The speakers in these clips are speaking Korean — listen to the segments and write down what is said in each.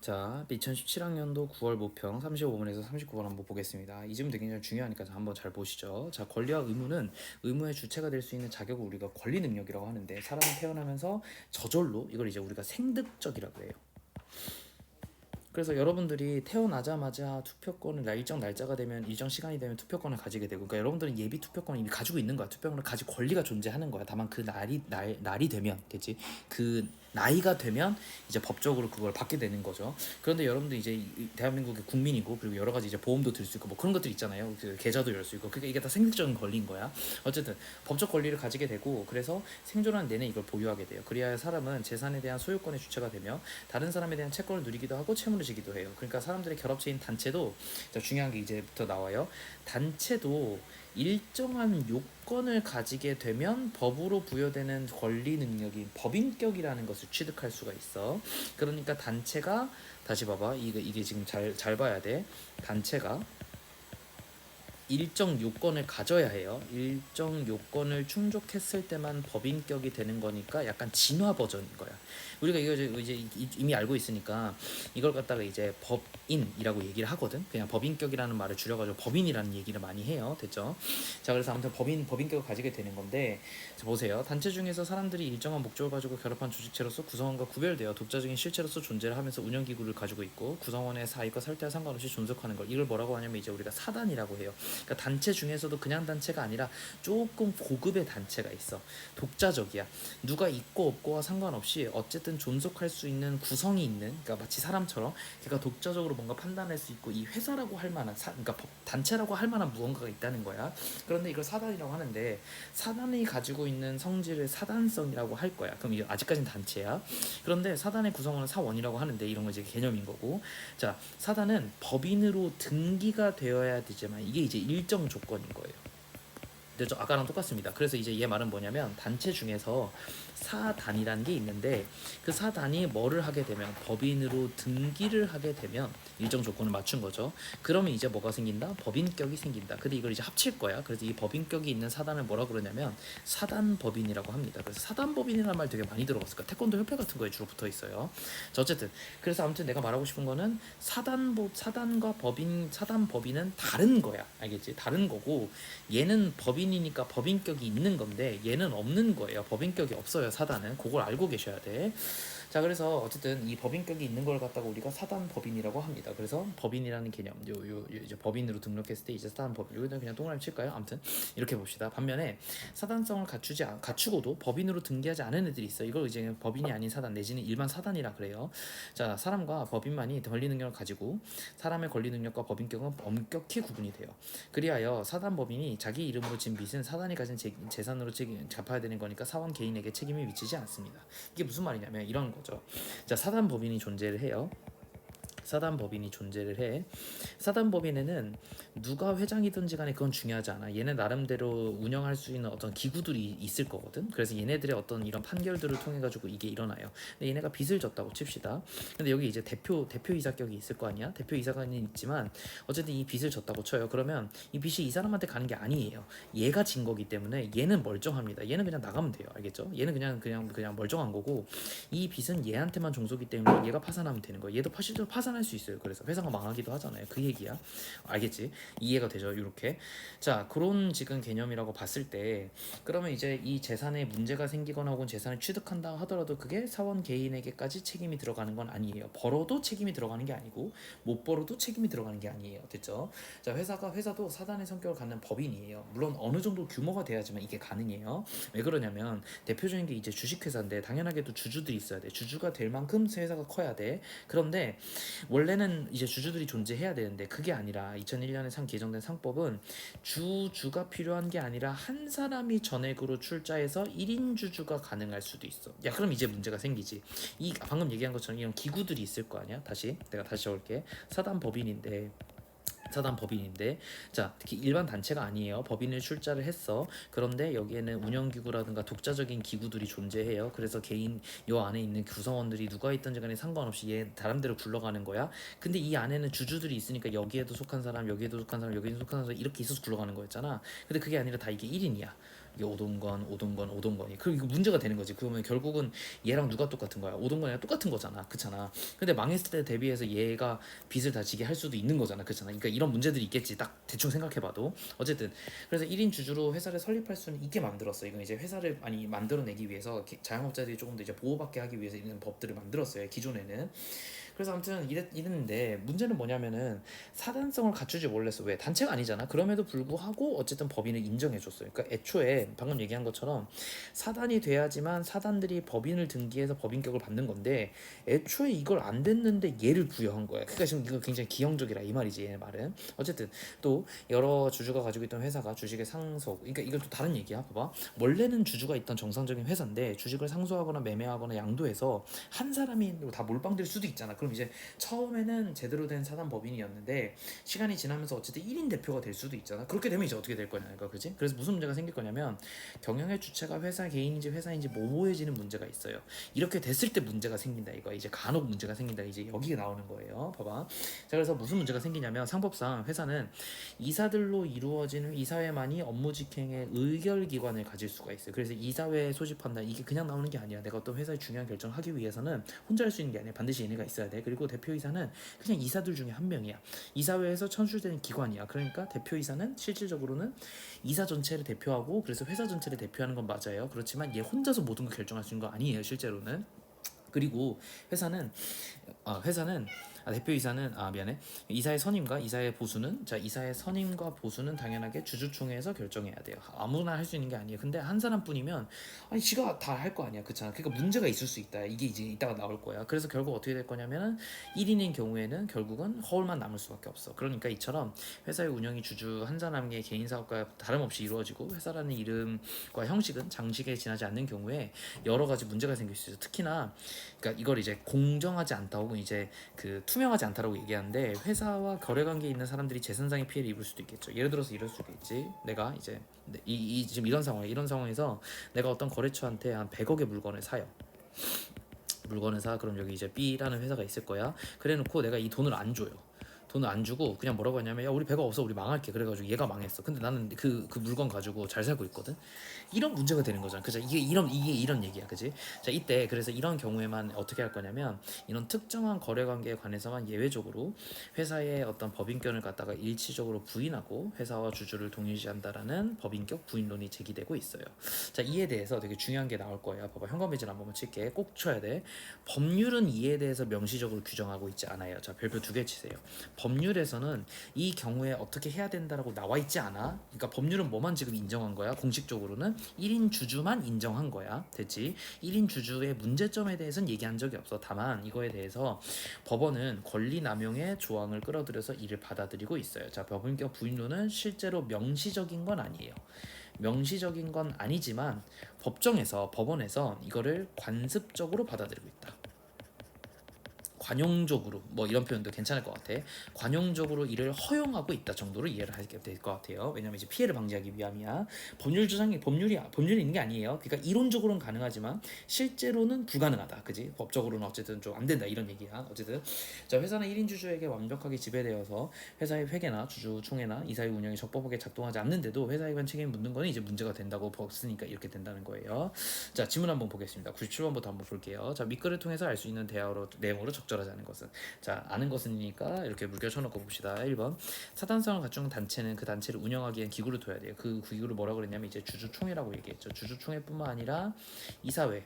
자, 2017학년도 9월 모평 35번에서 39번 한번 보겠습니다. 이 질문 되게 중요하니까 한번 잘 보시죠. 자, 권리와 의무는 의무의 주체가 될 수 있는 자격을 우리가 권리 능력이라고 하는데, 사람은 태어나면서 저절로 이걸 이제 우리가 생득적이라고 해요. 그래서 여러분들이 태어나자마자 투표권을 일정 날짜가 되면, 일정 시간이 되면 투표권을 가지게 되고, 그러니까 여러분들은 예비 투표권을 이미 가지고 있는 거야. 투표권을 가질 권리가 존재하는 거야. 다만 그 날이 되면, 그치? 그 나이가 되면 이제 법적으로 그걸 받게 되는 거죠. 그런데 여러분들 이제 대한민국의 국민이고, 그리고 여러 가지 이제 보험도 들 수 있고 뭐 그런 것들 있잖아요. 그 계좌도 열 수 있고, 그러니까 이게 다 생lik적인 권리인 거야. 어쨌든 법적 권리를 가지게 되고, 그래서 생존하는 내내 이걸 보유하게 돼요. 그리하여 사람은 재산에 대한 소유권의 주체가 되며 다른 사람에 대한 채권을 누리기도 하고 채무를 지기도 해요. 그러니까 사람들의 결합체인 단체도, 중요한 게 이제부터 나와요. 단체도 일정한 요건을 가지게 되면 법으로 부여되는 권리 능력인 법인격이라는 것을 취득할 수가 있어. 그러니까 단체가, 다시 봐봐, 이게 지금 잘 봐야 돼. 단체가 일정 요건을 가져야 해요. 일정 요건을 충족했을 때만 법인격이 되는 거니까 약간 진화 버전인 거야. 우리가 이거 이제 이미 알고 있으니까 이걸 갖다가 이제 법인이라고 얘기를 하거든. 그냥 법인격이라는 말을 줄여가지고 법인이라는 얘기를 많이 해요. 됐죠? 자, 그래서 아무튼 법인격을 가지게 되는 건데, 자, 보세요. 단체 중에서 사람들이 일정한 목적을 가지고 결합한 조직체로서 구성원과 구별되어 독자적인 실체로서 존재를 하면서 운영기구를 가지고 있고, 구성원의 사익과 설대와 상관없이 존속하는 걸, 이걸 뭐라고 하냐면 이제 우리가 사단이라고 해요. 그러니까 단체 중에서도 그냥 단체가 아니라 조금 고급의 단체가 있어. 독자적이야. 누가 있고 없고와 상관없이 어쨌든 존속할 수 있는 구성이 있는, 그러니까 마치 사람처럼 걔가 독자적으로 뭔가 판단할 수 있고, 이 회사라고 할 만한 그러니까 단체라고 할 만한 무언가가 있다는 거야. 그런데 이걸 사단이라고 하는데, 사단이 가지고 있는 성질을 사단성이라고 할 거야. 그럼 이게 아직까지는 단체야. 그런데 사단의 구성원은 사원이라고 하는데, 이런 거 이제 개념인 거고. 자, 사단은 법인으로 등기가 되어야 되지만 이게 이제 일정 조건인 거예요. 근데 아까랑 똑같습니다. 그래서 이제 얘 말은 뭐냐면, 단체 중에서 사단이라는 게 있는데, 그 사단이 뭐를 하게 되면, 법인으로 등기를 하게 되면 일정 조건을 맞춘 거죠. 그러면 이제 뭐가 생긴다? 법인격이 생긴다. 근데 이걸 이제 합칠 거야. 그래서 이 법인격이 있는 사단을 뭐라 그러냐면 사단법인이라고 합니다. 그래서 사단법인이라는 말 되게 많이 들어봤을 거야. 태권도 협회 같은 거에 주로 붙어 있어요. 자, 어쨌든 그래서 아무튼 내가 말하고 싶은 거는, 사단과 사단법인은 다른 거야. 알겠지? 다른 거고, 얘는 법인이니까 법인격이 있는 건데 얘는 없는 거예요. 법인격이 없어요, 사단은. 그걸 알고 계셔야 돼. 자, 그래서 어쨌든 이 법인격이 있는 걸 갖다가 우리가 사단법인이라고 합니다. 그래서 법인이라는 개념, 이제 법인으로 등록했을 때 이제 사단법인, 여기다 그냥 동그라미 칠까요? 아무튼 이렇게 봅시다. 반면에 사단성을 갖추고도 법인으로 등기하지 않은 애들이 있어. 이걸 이제 법인이 아닌 사단 내지는 일반 사단이라 그래요. 자, 사람과 법인만이 권리 능력을 가지고, 사람의 권리 능력과 법인격은 엄격히 구분이 돼요. 그리하여 사단법인이 자기 이름으로 진 빚은 사단이 가진 재산으로 갚아야 되는 거니까 사원 개인에게 책임이 미치지 않습니다. 이게 무슨 말이냐면 이런 거죠. 자, 사단법인이 존재를 해요. 사단법인이 존재를 해. 사단법인에는 누가 회장이든지 간에 그건 중요하지 않아. 얘네 나름대로 운영할 수 있는 어떤 기구들이 있을 거거든. 그래서 얘네들의 어떤 이런 판결들을 통해 가지고 이게 일어나요. 근데 얘네가 빚을 졌다고 칩시다. 근데 여기 이제 대표이사격이 있을 거 아니야. 대표이사관이 있지만 어쨌든 이 빚을 졌다고 쳐요. 그러면 이 빚이 이 사람한테 가는 게 아니에요. 얘가 진 거기 때문에 얘는 멀쩡합니다. 얘는 그냥 나가면 돼요. 알겠죠? 얘는 그냥 멀쩡한 거고, 이 빚은 얘한테만 종속이 때문에 얘가 파산하면 되는 거예요. 얘도 실제로 파산할 수 있어요. 그래서 회사가 망하기도 하잖아요. 그 얘기야. 알겠지? 이해가 되죠? 이렇게. 자, 그런 지금 개념이라고 봤을 때, 그러면 이제 이 재산에 문제가 생기거나 혹은 재산을 취득한다 하더라도 그게 사원 개인에게까지 책임이 들어가는 건 아니에요. 벌어도 책임이 들어가는 게 아니고 못 벌어도 책임이 들어가는 게 아니에요. 됐죠? 자, 회사도 사단의 성격을 갖는 법인이에요. 물론 어느 정도 규모가 돼야지만 이게 가능해요. 왜 그러냐면, 대표적인 게 이제 주식회사인데 당연하게도 주주들이 있어야 돼. 주주가 될 만큼 회사가 커야 돼. 그런데 원래는 이제 주주들이 존재해야 되는데, 그게 아니라 2001년에 개정된 상법은 주주가 필요한 게 아니라 한 사람이 전액으로 출자해서 1인 주주가 가능할 수도 있어. 야, 그럼 이제 문제가 생기지. 이 방금 얘기한 것처럼 이런 기구들이 있을 거 아니야. 내가 다시 적을게. 사단법인인데, 자, 특히 일반 단체가 아니에요. 법인을 출자를 했어. 그런데 여기에는 운영기구라든가 독자적인 기구들이 존재해요. 그래서 요 안에 있는 구성원들이 누가 있든지 간에 상관없이 얘 나름대로 굴러가는 거야. 근데 이 안에는 주주들이 있으니까 여기에도 속한 사람, 여기에도 속한 사람, 여기에도 속한 사람, 이렇게 있어서 굴러가는 거였잖아. 근데 그게 아니라 다 이게 1인이야. 이게 오동건이. 그리고 이거 문제가 되는 거지. 그러면 결국은 얘랑 누가 똑같은 거야? 오동건이랑 똑같은 거잖아. 그렇잖아. 근데 망했을 때 대비해서 얘가 빚을 다 지게 할 수도 있는 거잖아. 그렇잖아. 그러니까 이런 문제들이 있겠지. 딱 대충 생각해봐도. 어쨌든 그래서 1인 주주로 회사를 설립할 수는 있게 만들었어. 이건 이제 회사를 많이 만들어내기 위해서 자영업자들이 조금 더 이제 보호받게 하기 위해서 있는 법들을 만들었어요. 기존에는. 그래서 아무튼 이랬는데 문제는 뭐냐면은 사단성을 갖추지 못했어. 왜? 단체가 아니잖아. 그럼에도 불구하고 어쨌든 법인을 인정해줬어요. 그러니까 애초에 방금 얘기한 것처럼 사단이 돼야지만 사단들이 법인을 등기해서 법인격을 받는 건데 애초에 이걸 안 됐는데 얘를 부여한 거야. 그러니까 지금 이거 굉장히 기형적이라 이 말이지. 얘 말은. 어쨌든 또 여러 주주가 가지고 있던 회사가 주식의 상속. 그러니까 이건 또 다른 얘기야. 봐봐. 원래는 주주가 있던 정상적인 회사인데 주식을 상속하거나 매매하거나 양도해서 한 사람이 다 몰빵될 수도 있잖아. 그럼 이제 처음에는 제대로 된 사단 법인이었는데 시간이 지나면서 어쨌든 1인 대표가 될 수도 있잖아. 그렇게 되면 이제 어떻게 될 거냐니까, 그지? 그래서 무슨 문제가 생길 거냐면 경영의 주체가 회사 개인인지 회사인지 모호해지는 문제가 있어요. 이렇게 됐을 때 문제가 생긴다 이거. 이제 간혹 문제가 생긴다. 이제 여기에 나오는 거예요. 봐봐. 자, 그래서 무슨 문제가 생기냐면 상법상 회사는 이사들로 이루어지는 이사회만이 업무 직행의 의결 기관을 가질 수가 있어요. 그래서 이사회에 소집한다. 이게 그냥 나오는 게 아니야. 내가 어떤 회사의 중요한 결정을 하기 위해서는 혼자 할 수 있는 게 아니야. 반드시 얘네가 있어야 돼. 그리고 대표이사는 그냥 이사들 중에 한 명이야. 이사회에서 선출된 기관이야. 그러니까 대표이사는 실질적으로는 이사 전체를 대표하고 그래서 회사 전체를 대표하는 건 맞아요. 그렇지만 얘 혼자서 모든 걸 결정할 수 있는 거 아니에요. 실제로는. 그리고 회사는 대표이사는 미안해. 이사의 선임과 이사의 보수는 이사의 선임과 보수는 당연하게 주주총회에서 결정해야 돼요. 아무나 할 수 있는 게 아니에요. 근데 한 사람뿐이면 아니 지가 다 할 거 아니야. 그렇잖아. 그러니까 문제가 있을 수 있다. 이게 이제 이따가 나올 거야. 그래서 결국 어떻게 될 거냐면은 1인인 경우에는 결국은 허울만 남을 수밖에 없어. 그러니까 이처럼 회사의 운영이 주주 한 사람의 개인 사업과 다름없이 이루어지고 회사라는 이름과 형식은 장식에 지나지 않는 경우에 여러 가지 문제가 생길 수 있어. 특히나 그러니까 이걸 이제 공정하지 않다 혹은 이제 그 투명하지 않다라고 얘기하는데 회사와 거래 관계에 있는 사람들이 재산상의 피해를 입을 수도 있겠죠. 예를 들어서 이럴 수도 있지. 내가 이제 지금 이런 상황에서 내가 어떤 거래처한테 한 100억의 물건을 사요. 물건을 사. 그럼 여기 이제 B라는 회사가 있을 거야. 그래놓고 내가 이 돈을 안 줘요. 돈을 안 주고 그냥 뭐라고 하냐면 야 우리 배가 없어 우리 망할게 그래가지고 얘가 망했어. 근데 나는 그 물건 가지고 잘 살고 있거든. 이런 문제가 되는 거잖아. 그죠? 이게 이런 얘기야. 그지? 자, 이때 그래서 이런 경우에만 어떻게 할 거냐면 이런 특정한 거래 관계에 관해서만 예외적으로 회사의 어떤 법인권을 갖다가 일치적으로 부인하고 회사와 주주를 동일시한다라는 법인격 부인론이 제기되고 있어요. 자, 이에 대해서 되게 중요한 게 나올 거예요. 봐봐. 현관매질 한번 칠게. 꼭 쳐야 돼. 법률은 이에 대해서 명시적으로 규정하고 있지 않아요. 자, 별표 2개 치세요. 법률에서는 이 경우에 어떻게 해야 된다라고 나와 있지 않아. 그러니까 법률은 뭐만 지금 인정한 거야. 공식적으로는 1인 주주만 인정한 거야. 됐지? 1인 주주의 문제점에 대해서는 얘기한 적이 없어. 다만 이거에 대해서 법원은 권리 남용의 조항을 끌어들여서 이를 받아들이고 있어요. 자, 법인격 부인론은 실제로 명시적인 건 아니에요. 명시적인 건 아니지만 법원에서 이거를 관습적으로 받아들이고 있다. 관용적으로 뭐 이런 표현도 괜찮을 것 같아. 관용적으로 이를 허용하고 있다 정도로 이해를 하게 될 것 같아요. 왜냐면 이제 피해를 방지하기 위함이야. 법률이 있는 게 아니에요. 그러니까 이론적으로는 가능하지만 실제로는 불가능하다. 그지? 법적으로는 어쨌든 좀 안 된다 이런 얘기야. 어쨌든 자, 회사는 1인 주주에게 완벽하게 지배되어서 회사의 회계나 주주총회나 이사의 운영이 적법하게 작동하지 않는데도 회사에 관한 책임을 묻는 거는 이제 문제가 된다고 쓰니까 이렇게 된다는 거예요. 자, 지문 한번 보겠습니다. 97번부터 한번 볼게요. 자, 밑글을 통해서 알 수 있는 내용으로 적절하지 않은 것은. 자, 아는 것은이니까 이렇게 물결 쳐놓고 봅시다. 1번 사단성을 갖춘 단체는 그 단체를 운영하기엔 기구를 둬야 돼요. 그 기구를 뭐라고 그랬냐면 이제 주주총회라고 얘기했죠. 주주총회뿐만 아니라 이사회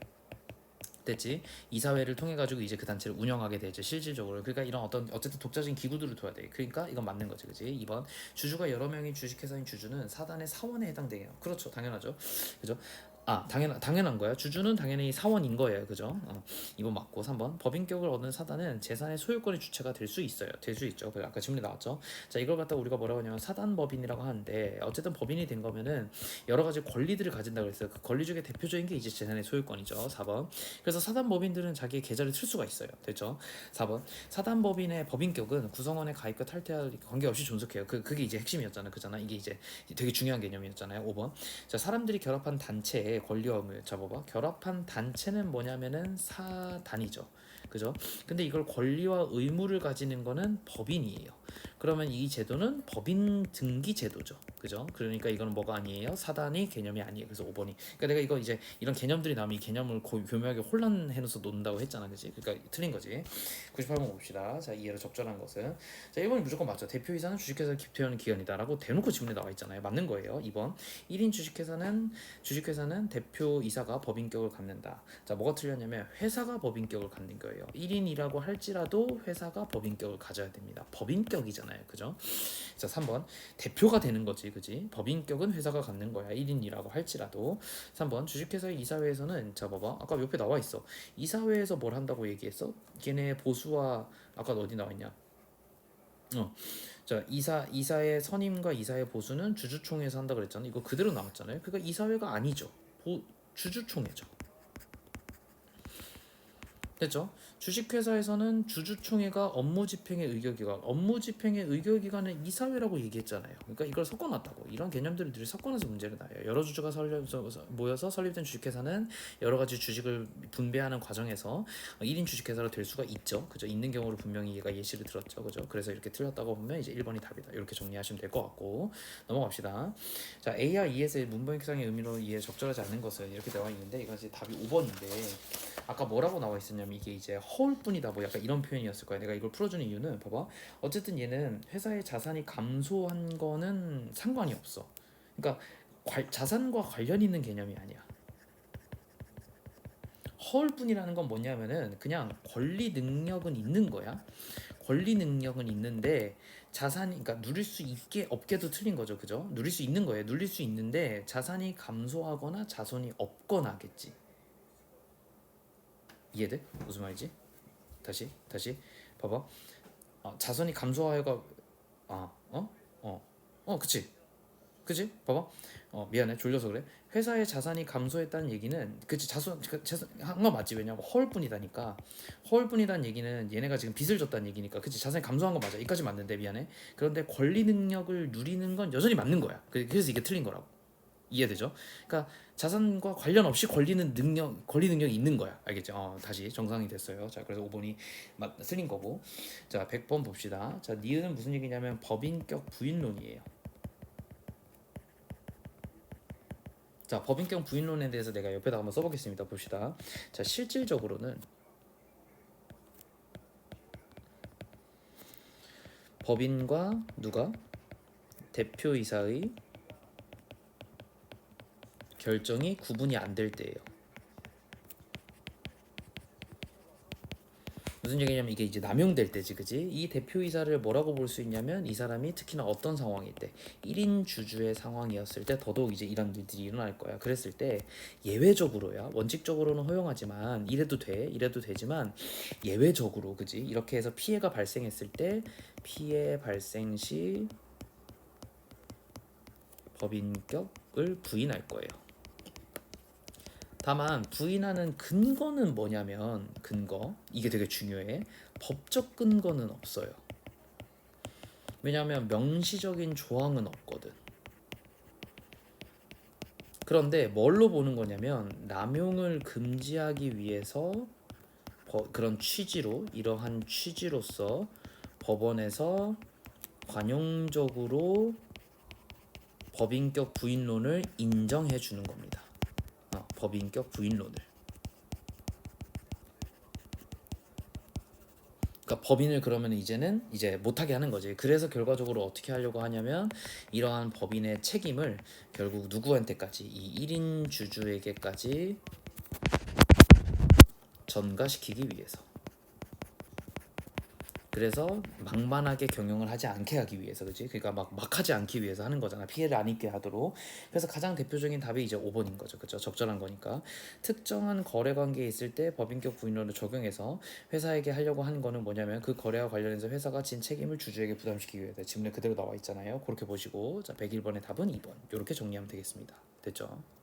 됐지? 이사회를 통해 가지고 이제 그 단체를 운영하게 되죠. 실질적으로. 그러니까 이런 어쨌든 독자적인 기구들을 둬야 돼. 그러니까 이건 맞는 거지. 그지? 2번 주주가 여러 명인 주식회사인 주주는 사단의 사원에 해당돼요. 그렇죠. 당연하죠. 그죠? 당연한 거야. 주주는 당연히 사원인 거예요. 그죠? 2번 맞고 3번 법인격을 얻은 사단은 재산의 소유권의 주체가 될 수 있어요. 될 수 있죠. 아까 질문에 나왔죠. 자, 이걸 갖다 우리가 뭐라고 하냐면 사단법인이라고 하는데 어쨌든 법인이 된 거면은 여러 가지 권리들을 가진다고 했어요. 그 권리 중에 대표적인 게 이제 재산의 소유권이죠. 4번. 그래서 사단법인들은 자기의 계좌를 틀 수가 있어요. 됐죠? 4번. 사단법인의 법인격은 구성원의 가입과 탈퇴할 관계없이 존속해요. 그게 이제 핵심이었잖아요. 그잖아. 이게 이제 되게 중요한 개념이었잖아요. 5번. 자, 사람들이 결합한 단체의 권리와 의무를 잡아봐. 결합한 단체는 뭐냐면은 사단이죠. 그죠? 근데 이걸 권리와 의무를 가지는 거는 법인이에요. 그러면 이 제도는 법인 등기 제도죠. 그죠? 그러니까 이거는 뭐가 아니에요? 사단의 개념이 아니에요. 그래서 5번이. 그러니까 내가 이거 이제 이런 개념들이 나오면 이 개념을 교묘하게 혼란해놓어서 놓는다고 했잖아. 그지? 그러니까 틀린 거지. 98번 봅시다. 자, 이해로 적절한 것은. 자, 1번이 무조건 맞죠. 대표이사는 주식회사 기표하는 기관이다라고 대놓고 지문에 나와 있잖아요. 맞는 거예요. 2번. 1인 주식회사는 대표이사가 법인격을 갖는다. 자, 뭐가 틀렸냐면 회사가 법인격을 갖는 거예요. 1인이라고 할지라도 회사가 법인격을 가져야 됩니다. 법인격이잖아요. 그죠? 자, 3번. 대표가 되는 거지. 그지? 법인격은 회사가 갖는 거야. 1인이라고 할지라도. 3번. 주식회사의 이사회에서는 자, 봐봐. 아까 옆에 나와 있어. 이사회에서 뭘 한다고 얘기했어? 걔네 보수와 아까 어디 나와 있냐? 자, 이사의 선임과 이사의 보수는 주주총회에서 한다 그랬잖아요. 이거 그대로 나왔잖아요. 그러니까 이사회가 아니죠. 주주총회죠. 됐죠? 주식회사에서는 주주총회가 업무집행의 의결기관, 업무집행의 의결기관은 이사회라고 얘기했잖아요. 그러니까 이걸 섞어놨다고. 이런 개념들을 둘이 섞어놔서 문제를 놔요. 여러 주주가 모여서 설립된 주식회사는 여러 가지 주식을 분배하는 과정에서 1인 주식회사로 될 수가 있죠. 그죠? 있는 경우로 분명히 얘가 예시를 들었죠. 그죠? 그래서 이렇게 틀렸다고 보면 이제 1번이 답이다. 이렇게 정리하시면 될 것 같고 넘어갑시다. 자, A와 ES의 문법상의 의미로 이해 적절하지 않는 것은 이렇게 나와 있는데 이거 이제 답이 5번인데 아까 뭐라고 나와 있었냐면 이게 이제 허울뿐이다 뭐 약간 이런 표현이었을 거야. 내가 이걸 풀어주는 이유는 봐봐. 어쨌든 얘는 회사의 자산이 감소한 거는 상관이 없어. 그러니까 자산과 관련 있는 개념이 아니야. 허울뿐이라는 건 뭐냐면은 그냥 권리 능력은 있는 거야. 권리 능력은 있는데 자산이 그러니까 누릴 수 있게 없게도 틀린 거죠. 그죠? 누릴 수 있는 거예요. 누릴 수 있는데 자산이 감소하거나 자손이 없거나겠지. 이해돼? 무슨 말이지? 다시 봐봐. 자손이 감소하여가 그치 봐봐. 미안해 졸려서 그래. 회사의 자산이 감소했다는 얘기는 그치 자산 한거 맞지. 왜냐면 허울뿐이다니까. 허울뿐이다는 얘기는 얘네가 지금 빚을 졌다는 얘기니까. 그치 자산이 감소한 거 맞아. 이까지 맞는데 미안해. 그런데 권리 능력을 누리는 건 여전히 맞는 거야. 그래서 이게 틀린 거라고. 이해되죠? 그러니까 자산과 관련 없이 권리 능력이 있는 거야. 알겠죠? 다시 정상이 됐어요. 자, 그래서 5번이 틀린 거고. 자, 100번 봅시다. 자, 니은은 무슨 얘기냐면 법인격 부인론이에요. 자, 법인격 부인론에 대해서 내가 옆에다 한번 써보겠습니다. 봅시다. 자, 실질적으로는 법인과 누가 대표이사의 결정이 구분이 안 될 때예요. 무슨 얘기냐면 이게 이제 남용될 때지, 그지? 이 대표이사를 뭐라고 볼 수 있냐면 이 사람이 특히나 어떤 상황일 때 1인 주주의 상황이었을 때 더더욱 이제 이런 일들이 일어날 거야. 그랬을 때 예외적으로야. 원칙적으로는 허용하지만 이래도 되지만 예외적으로, 그지? 이렇게 해서 피해가 발생했을 때 피해 발생 시 법인격을 부인할 거예요. 다만 부인하는 근거는 뭐냐면 이게 되게 중요해. 법적 근거는 없어요. 왜냐하면 명시적인 조항은 없거든. 그런데 뭘로 보는 거냐면 남용을 금지하기 위해서 그런 취지로 이러한 취지로서 법원에서 관용적으로 법인격 부인론을 인정해 주는 겁니다. 법인격 부인론을. 그러니까 법인을 그러면 이제는 이제 못하게 하는 거지. 그래서 결과적으로 어떻게 하려고 하냐면 이러한 법인의 책임을 결국 누구한테까지 이 1인 주주에게까지 전가시키기 위해서. 그래서 막만하게 경영을 하지 않게 하기 위해서, 그렇지? 그러니까 막 하지 않기 위해서 하는 거잖아. 피해를 안 입게 하도록. 그래서 가장 대표적인 답이 이제 5번인 거죠. 그렇죠? 적절한 거니까. 특정한 거래 관계에 있을 때 법인격 부인론을 적용해서 회사에게 하려고 하는 거는 뭐냐면 그 거래와 관련해서 회사가 진 책임을 주주에게 부담시키기 위해서. 지문에 그대로 나와 있잖아요. 그렇게 보시고 자, 101번의 답은 2번. 이렇게 정리하면 되겠습니다. 됐죠?